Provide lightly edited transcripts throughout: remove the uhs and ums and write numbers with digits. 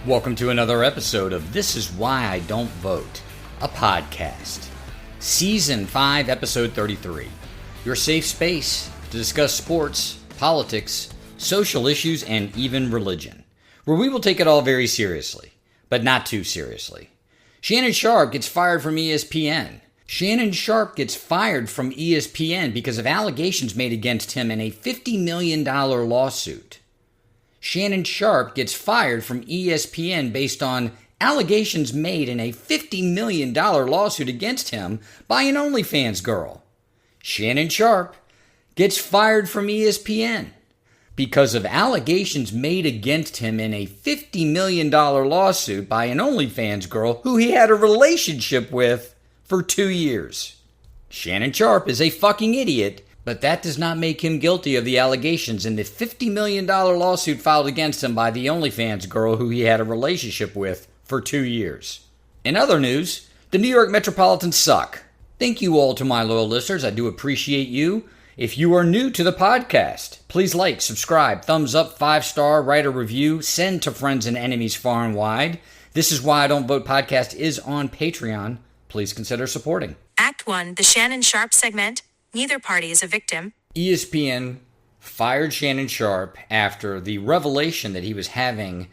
Welcome to another episode of This Is Why I Don't Vote, a podcast. Season 5, Episode 33. Your safe space to discuss sports, politics, social issues, and even religion, where we will take it all very seriously, but not too seriously. Shannon Sharpe gets fired from ESPN. Shannon Sharpe gets fired from ESPN because of allegations made against him in a $50 million lawsuit. Shannon Sharpe gets fired from ESPN based on allegations made in a $50 million lawsuit against him by an OnlyFans girl. Shannon Sharpe gets fired from ESPN because of allegations made against him in a $50 million lawsuit by an OnlyFans girl who he had a relationship with for 2 years. Shannon Sharpe is a fucking idiot, but that does not make him guilty of the allegations in the $50 million lawsuit filed against him by the OnlyFans girl who he had a relationship with for 2 years. In other news, the New York Metropolitans suck. Thank you all to my loyal listeners. I do appreciate you. If you are new to the podcast, please like, subscribe, thumbs up, 5-star, write a review, send to friends and enemies far and wide. This Is Why I Don't Vote podcast is on Patreon. Please consider supporting. Act 1, the Shannon Sharpe segment. Neither party is a victim. ESPN fired Shannon Sharpe after the revelation that he was having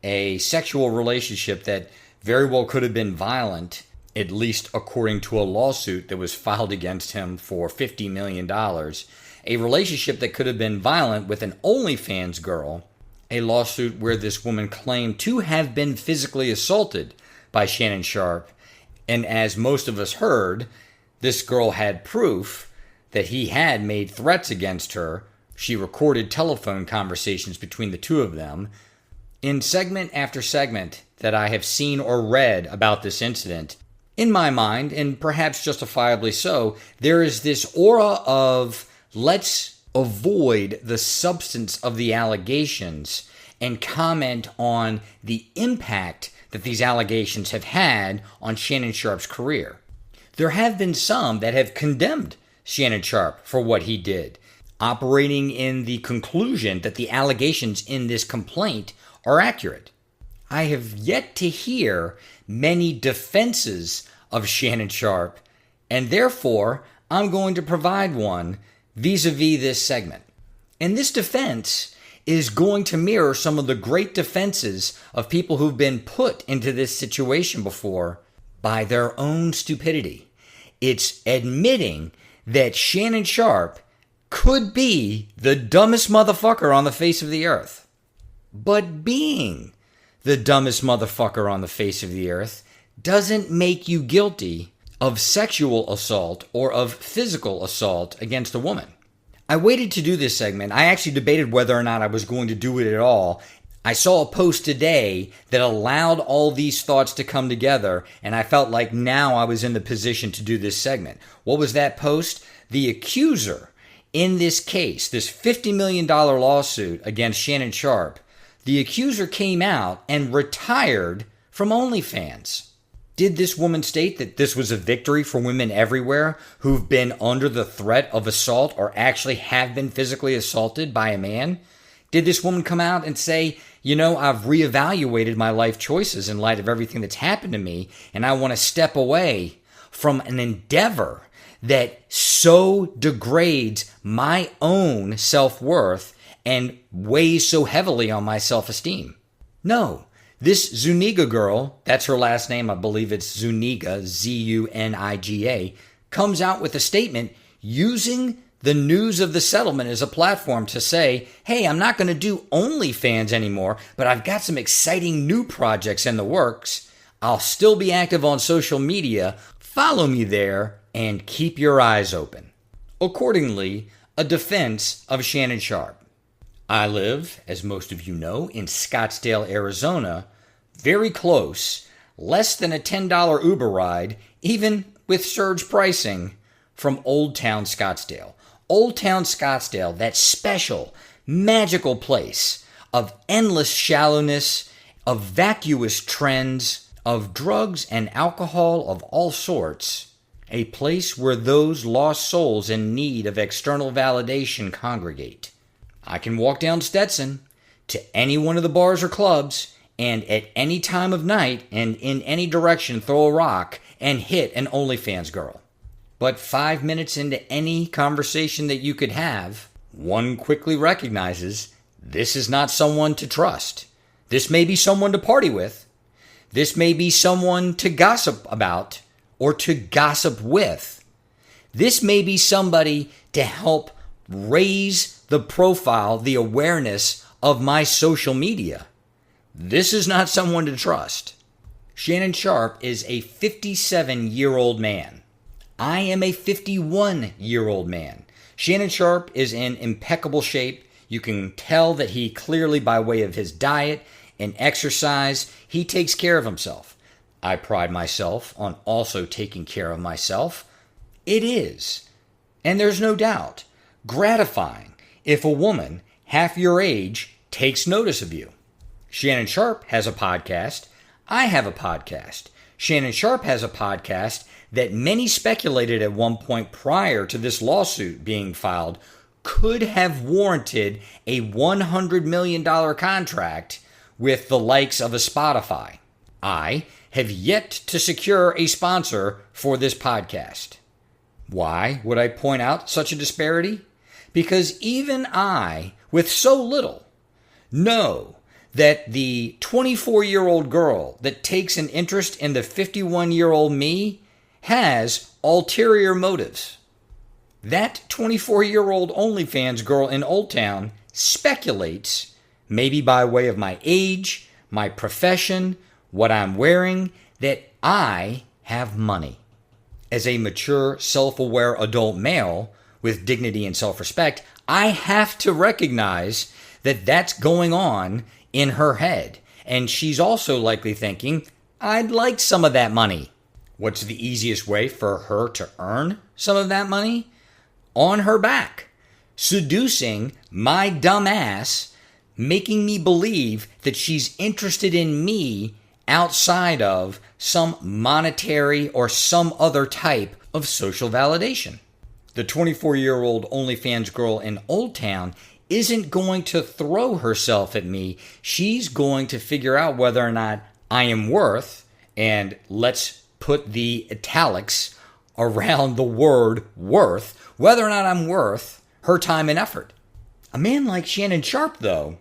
a sexual relationship that very well could have been violent, at least according to a lawsuit that was filed against him for $50 million. A relationship that could have been violent with an OnlyFans girl, a lawsuit where this woman claimed to have been physically assaulted by Shannon Sharpe. And as most of us heard, this girl had proof that he had made threats against her. She recorded telephone conversations between the two of them. In segment after segment that I have seen or read about this incident, in my mind, and perhaps justifiably so, there is this aura of let's avoid the substance of the allegations and comment on the impact that these allegations have had on Shannon Sharpe's career. There have been some that have condemned Shannon Sharpe for what he did, operating in the conclusion that the allegations in this complaint are accurate. I have yet to hear many defenses of Shannon Sharpe, and therefore I'm going to provide one vis-a-vis this segment. And this defense is going to mirror some of the great defenses of people who've been put into this situation before by their own stupidity. It's admitting that Shannon Sharpe could be the dumbest motherfucker on the face of the earth. But being the dumbest motherfucker on the face of the earth doesn't make you guilty of sexual assault or of physical assault against a woman. I waited to do this segment. I actually debated whether or not I was going to do it at all. I saw a post today that allowed all these thoughts to come together, and I felt like now I was in the position to do this segment. What was that post? The accuser in this case, this $50 million lawsuit against Shannon Sharpe, the accuser came out and retired from OnlyFans. Did this woman state that this was a victory for women everywhere who've been under the threat of assault or actually have been physically assaulted by a man? Did this woman come out and say, I've reevaluated my life choices in light of everything that's happened to me, and I want to step away from an endeavor that so degrades my own self-worth and weighs so heavily on my self-esteem? No. This Zuniga girl, that's her last name, I believe it's Zuniga, Z-U-N-I-G-A, comes out with a statement using the news of the settlement as a platform to say, hey, I'm not going to do OnlyFans anymore, but I've got some exciting new projects in the works. I'll still be active on social media. Follow me there and keep your eyes open. Accordingly, a defense of Shannon Sharpe. I live, as most of you know, in Scottsdale, Arizona, very close, less than a $10 Uber ride, even with surge pricing, from Old Town Scottsdale. Old Town Scottsdale, that special, magical place of endless shallowness, of vacuous trends, of drugs and alcohol of all sorts, a place where those lost souls in need of external validation congregate. I can walk down Stetson to any one of the bars or clubs and at any time of night and in any direction throw a rock and hit an OnlyFans girl. But 5 minutes into any conversation that you could have, one quickly recognizes this is not someone to trust. This may be someone to party with. This may be someone to gossip about or to gossip with. This may be somebody to help raise the profile, the awareness of my social media. This is not someone to trust. Shannon Sharpe is a 57-year-old man. I am a 51-year-old man. Shannon Sharpe is in impeccable shape. You can tell that he clearly, by way of his diet and exercise, he takes care of himself. I pride myself on also taking care of myself. It is, and there's no doubt, gratifying if a woman half your age takes notice of you. Shannon Sharpe has a podcast. I have a podcast. Shannon Sharpe has a podcast that many speculated at one point prior to this lawsuit being filed could have warranted a $100 million contract with the likes of a Spotify. I have yet to secure a sponsor for this podcast. Why would I point out such a disparity? Because even I, with so little, know that the 24-year-old girl that takes an interest in the 51-year-old me has ulterior motives. That 24-year-old OnlyFans girl in Old Town speculates, maybe by way of my age, my profession, what I'm wearing, that I have money. As a mature, self-aware adult male with dignity and self-respect, I have to recognize that that's going on in her head. And she's also likely thinking, I'd like some of that money. What's the easiest way for her to earn some of that money? On her back. Seducing my dumb ass, making me believe that she's interested in me outside of some monetary or some other type of social validation. The 24-year-old OnlyFans girl in Old Town isn't going to throw herself at me. She's going to figure out whether or not I am worth, and let's put the italics around the word worth, whether or not I'm worth her time and effort. A man like Shannon Sharpe, though,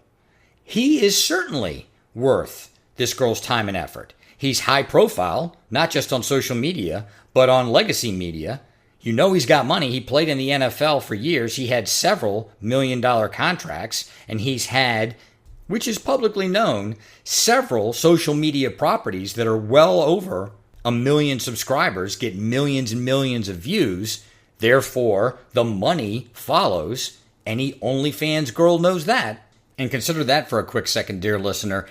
he is certainly worth this girl's time and effort. He's high profile, not just on social media, but on legacy media. You know he's got money. He played in the NFL for years. He had several million-dollar contracts, and he's had, which is publicly known, several social media properties that are well over 1 million subscribers, get millions and millions of views. Therefore, the money follows. Any OnlyFans girl knows that. And consider that for a quick second, dear listener.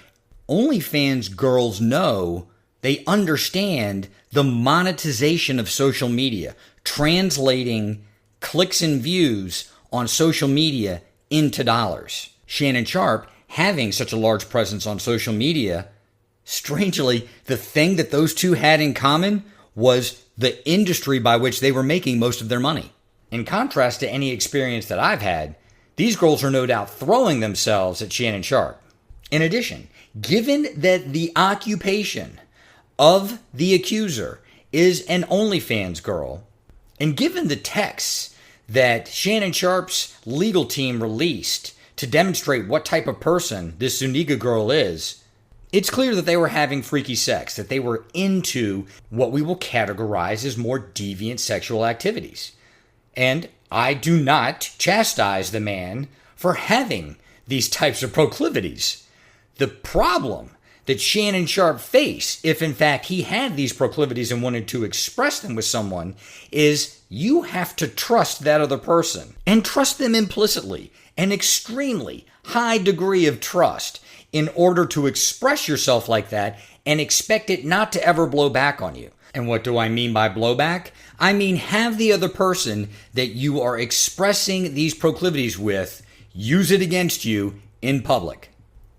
OnlyFans girls know, they understand the monetization of social media, translating clicks and views on social media into dollars. Shannon Sharpe, having such a large presence on social media, strangely, the thing that those two had in common was the industry by which they were making most of their money. In contrast to any experience that I've had, these girls are no doubt throwing themselves at Shannon Sharpe. In addition, given that the occupation of the accuser is an OnlyFans girl, and given the texts that Shannon Sharpe's legal team released to demonstrate what type of person this Zuniga girl is, it's clear that they were having freaky sex, that they were into what we will categorize as more deviant sexual activities. And I do not chastise the man for having these types of proclivities. The problem that Shannon Sharpe faced, if in fact he had these proclivities and wanted to express them with someone, is you have to trust that other person and trust them implicitly, an extremely high degree of trust, in order to express yourself like that and expect it not to ever blow back on you. And what do I mean by blowback? I mean have the other person that you are expressing these proclivities with use it against you in public.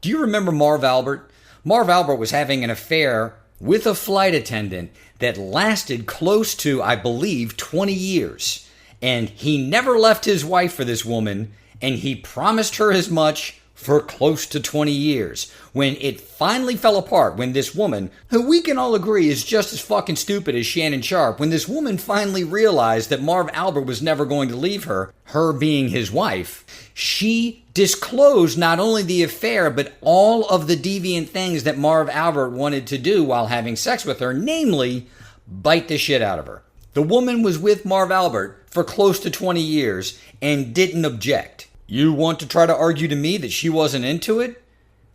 Do you remember Marv Albert? Marv Albert was having an affair with a flight attendant that lasted close to, I believe, 20 years. And he never left his wife for this woman, and he promised her as much for close to 20 years. When it finally fell apart, when this woman, who we can all agree is just as fucking stupid as Shannon Sharpe, when this woman finally realized that Marv Albert was never going to leave her, her being his wife, she disclosed not only the affair, but all of the deviant things that Marv Albert wanted to do while having sex with her, namely, bite the shit out of her. The woman was with Marv Albert for close to 20 years and didn't object. You want to try to argue to me that she wasn't into it?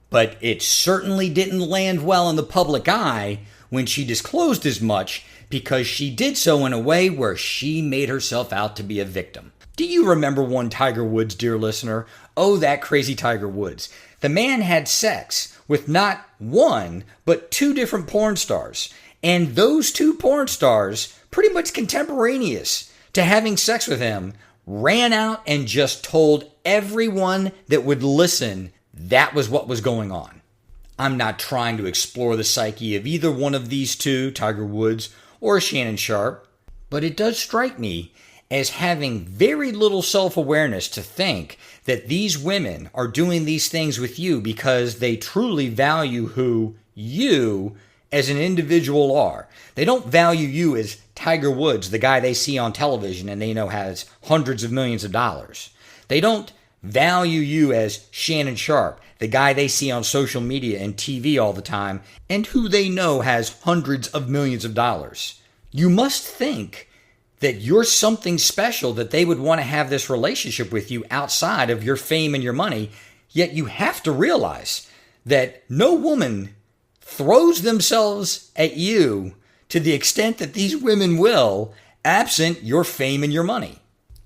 But it certainly didn't land well in the public eye when she disclosed as much, because she did so in a way where she made herself out to be a victim. Do you remember one Tiger Woods, dear listener? Oh, that crazy Tiger Woods. The man had sex with not one, but two different porn stars. And those two porn stars, pretty much contemporaneous to having sex with him, ran out and just told everyone that would listen that was what was going on. I'm not trying to explore the psyche of either one of these two, Tiger Woods or Shannon Sharpe, but it does strike me as having very little self-awareness to think that these women are doing these things with you because they truly value who you as an individual are. They don't value you as Tiger Woods, the guy they see on television and they know has hundreds of millions of dollars. They don't value you as Shannon Sharpe, the guy they see on social media and TV all the time and who they know has hundreds of millions of dollars. You must think that you're something special, that they would want to have this relationship with you outside of your fame and your money, yet you have to realize that no woman throws themselves at you to the extent that these women will, absent your fame and your money.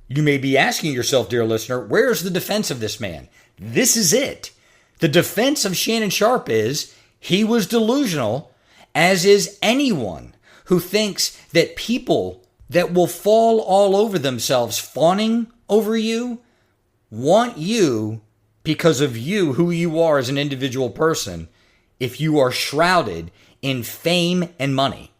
You may be asking yourself, dear listener, where's the defense of this man? This is it. The defense of Shannon Sharpe is he was delusional, as is anyone who thinks that people that will fall all over themselves fawning over you want you because of you, who you are as an individual person, if you are shrouded in fame and money.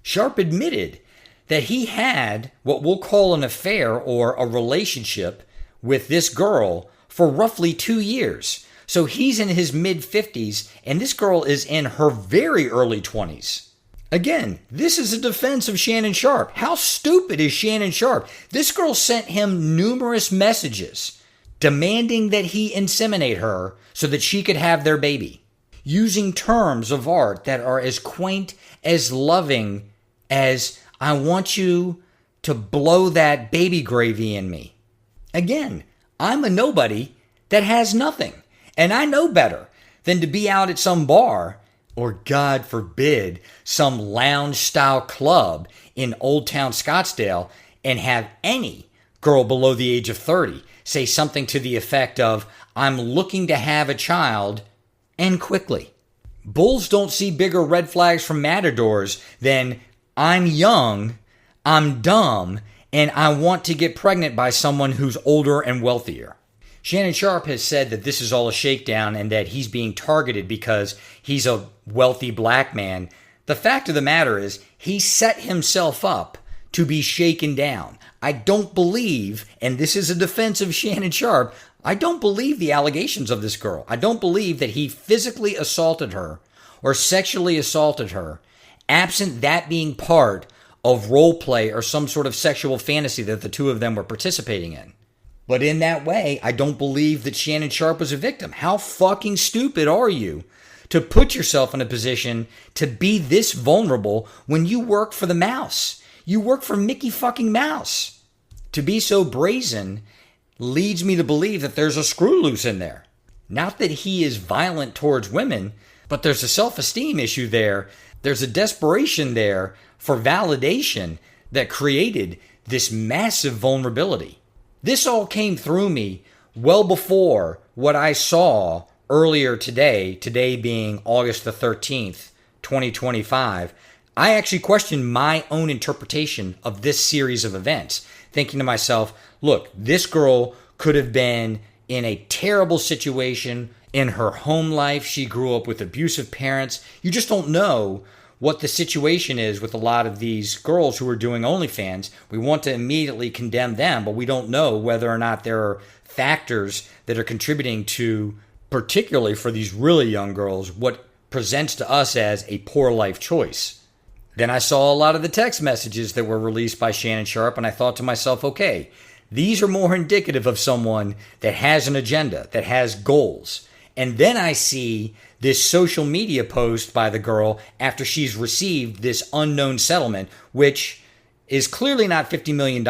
Sharpe admitted that he had what we'll call an affair or a relationship with this girl for roughly 2 years. So he's in his mid-50s and this girl is in her very early 20s. Again, this is a defense of Shannon Sharpe. How stupid is Shannon Sharpe? This girl sent him numerous messages demanding that he inseminate her so that she could have their baby, using terms of art that are as quaint, as loving as, I want you to blow that baby gravy in me. Again, I'm a nobody that has nothing, and I know better than to be out at some bar or, God forbid, some lounge-style club in Old Town Scottsdale and have any girl below the age of 30 say something to the effect of, I'm looking to have a child, and quickly. Bulls don't see bigger red flags from matadors than, I'm young, I'm dumb, and I want to get pregnant by someone who's older and wealthier. Shannon Sharpe has said that this is all a shakedown and that he's being targeted because he's a wealthy black man. The fact of the matter is he set himself up to be shaken down. I don't believe, and this is a defense of Shannon Sharpe, I don't believe the allegations of this girl. I don't believe that he physically assaulted her or sexually assaulted her, absent that being part of role play or some sort of sexual fantasy that the two of them were participating in. But in that way, I don't believe that Shannon Sharpe was a victim. How fucking stupid are you to put yourself in a position to be this vulnerable when you work for the mouse? You work for Mickey fucking Mouse. To be so brazen leads me to believe that there's a screw loose in there. Not that he is violent towards women, but there's a self-esteem issue there. There's a desperation there for validation that created this massive vulnerability. This all came through me well before what I saw earlier today being August the 13th, 2025. I actually questioned my own interpretation of this series of events, thinking to myself, look, this girl could have been in a terrible situation in her home life. She grew up with abusive parents. You just don't know what the situation is with a lot of these girls who are doing OnlyFans. We want to immediately condemn them, but we don't know whether or not there are factors that are contributing to particularly for these really young girls, what presents to us as a poor life choice. Then I saw a lot of the text messages that were released by Shannon Sharpe, and I thought to myself, okay, these are more indicative of someone that has an agenda, that has goals. And then I see this social media post by the girl after she's received this unknown settlement, which is clearly not $50 million.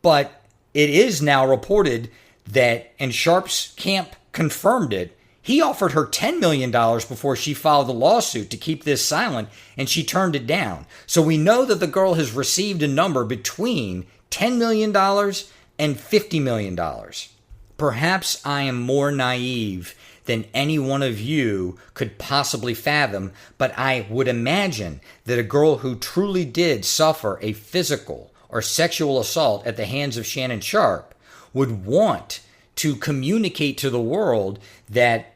But it is now reported that, and Sharpe's camp confirmed it, he offered her $10 million before she filed the lawsuit to keep this silent, and she turned it down. So we know that the girl has received a number between $10 million and $50 million. Perhaps I am more naive than any one of you could possibly fathom, but I would imagine that a girl who truly did suffer a physical or sexual assault at the hands of Shannon Sharpe would want to communicate to the world that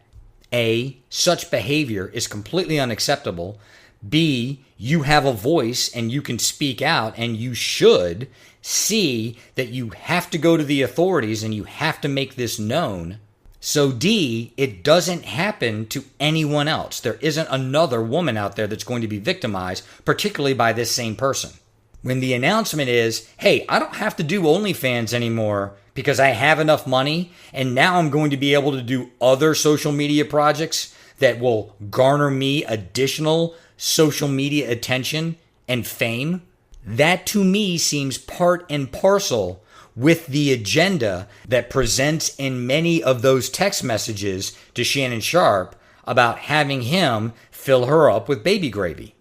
A, such behavior is completely unacceptable, B, you have a voice and you can speak out and you should, C, that you have to go to the authorities and you have to make this known, so D, it doesn't happen to anyone else. There isn't another woman out there that's going to be victimized, particularly by this same person. When the announcement is, hey, I don't have to do OnlyFans anymore because I have enough money, and now I'm going to be able to do other social media projects that will garner me additional social media attention and fame, that to me seems part and parcel with the agenda that presents in many of those text messages to Shannon Sharpe about having him fill her up with baby gravy.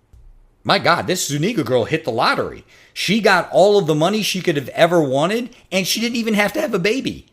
My God, this Zuniga girl hit the lottery. She got all of the money she could have ever wanted, and she didn't even have to have a baby.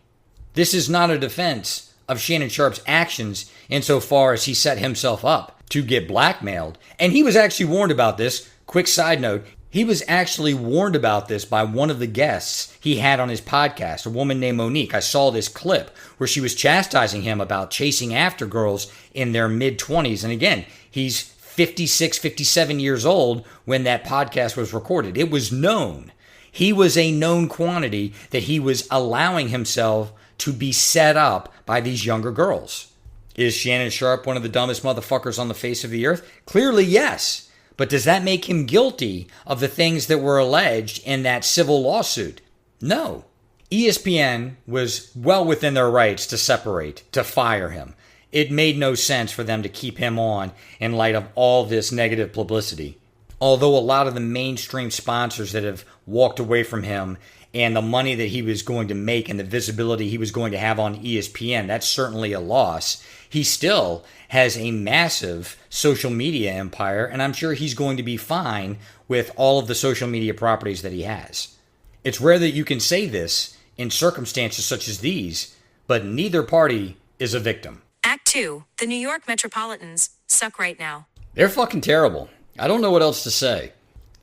This is not a defense of Shannon Sharpe's actions insofar as he set himself up to get blackmailed. And he was actually warned about this. Quick side note, he was actually warned about this by one of the guests he had on his podcast, a woman named Monique. I saw this clip where she was chastising him about chasing after girls in their mid-20s. And again, he's 56, 57 years old when that podcast was recorded. It was known. He was a known quantity that he was allowing himself to be set up by these younger girls. Is Shannon Sharpe one of the dumbest motherfuckers on the face of the earth? Clearly, yes. But does that make him guilty of the things that were alleged in that civil lawsuit? No. ESPN was well within their rights to separate, to fire him. It made no sense for them to keep him on in light of all this negative publicity. Although a lot of the mainstream sponsors that have walked away from him and the money that he was going to make and the visibility he was going to have on ESPN, that's certainly a loss. He still has a massive social media empire, and I'm sure he's going to be fine with all of the social media properties that he has. It's rare that you can say this in circumstances such as these, but neither party is a victim. Act 2. The New York Metropolitans suck right now. They're fucking terrible. I don't know what else to say.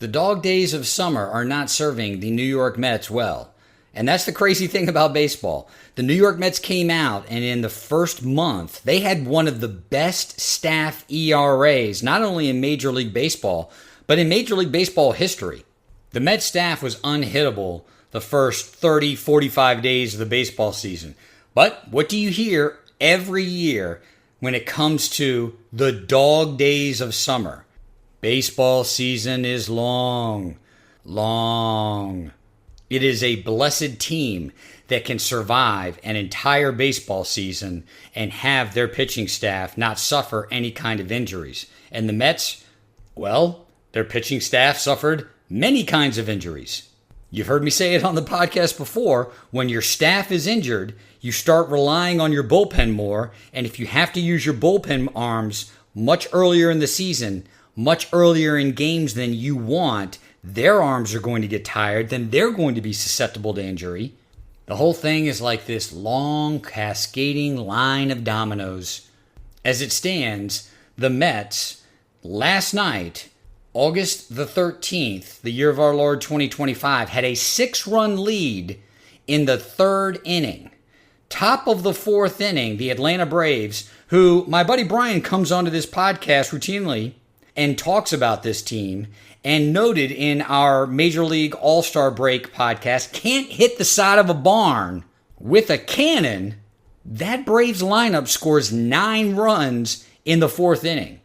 The dog days of summer are not serving the New York Mets well. And that's the crazy thing about baseball. The New York Mets came out, and in the first month, they had one of the best staff ERAs, not only in Major League Baseball, but in Major League Baseball history. The Mets staff was unhittable the first 30, 45 days of the baseball season. But what do you hear every year when it comes to the dog days of summer? Baseball season is long, long. It is a blessed team that can survive an entire baseball season and have their pitching staff not suffer any kind of injuries. And the Mets, well, their pitching staff suffered many kinds of injuries. You've heard me say it on the podcast before. When your staff is injured, you start relying on your bullpen more. And if you have to use your bullpen arms much earlier in the season, much earlier in games than you want, their arms are going to get tired, then they're going to be susceptible to injury. The whole thing is like this long, cascading line of dominoes. As it stands, the Mets, last night, August the 13th, the year of our Lord 2025, had a 6-run lead in the third inning. Top of the fourth inning, the Atlanta Braves, who my buddy Brian comes onto this podcast routinely and talks about this team, and noted in our Major League All-Star Break podcast, can't hit the side of a barn with a cannon That Braves lineup scores 9 runs in the 4th inning.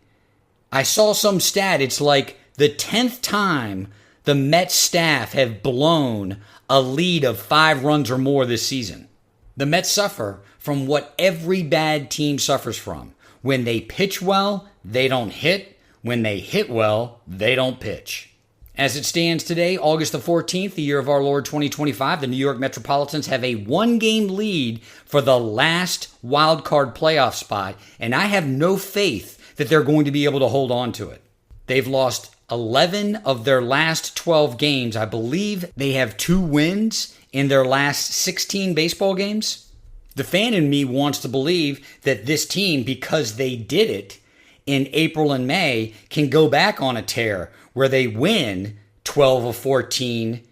I saw some stat, it's like the 10th time the Mets staff have blown a lead of 5 runs or more this season. The Mets suffer from what every bad team suffers from. When they pitch well, they don't hit. When they hit well, they don't pitch. As it stands today, August the 14th, the year of our Lord 2025, the New York Metropolitans have a 1-game lead for the last wild card playoff spot, and I have no faith that they're going to be able to hold on to it. They've lost 11 of their last 12 games. I believe they have 2 wins in their last 16 baseball games. The fan in me wants to believe that this team, because they did it in April and May, can go back on a tear where they win 12 of 14,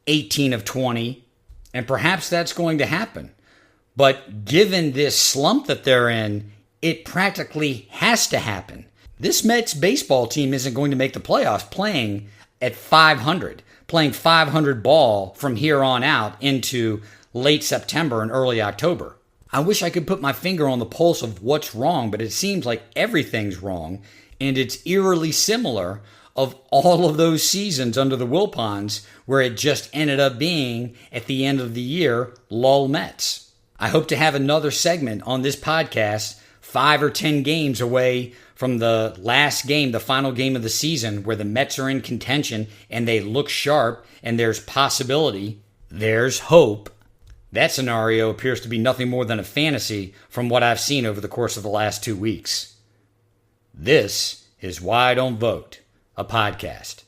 18 of 20, and perhaps that's going to happen. But given this slump that they're in, it practically has to happen. This Mets baseball team isn't going to make the playoffs playing at 500, playing 500 ball from here on out into late September and early October. I wish I could put my finger on the pulse of what's wrong, but it seems like everything's wrong, and it's eerily similar of all of those seasons under the Wilpons where it just ended up being, at the end of the year, lull Mets. I hope to have another segment on this podcast 5 or 10 games away from the last game, the final game of the season, where the Mets are in contention and they look sharp and there's possibility, there's hope. That scenario appears to be nothing more than a fantasy from what I've seen over the course of the last 2 weeks. This is Why I Don't Vote, a podcast.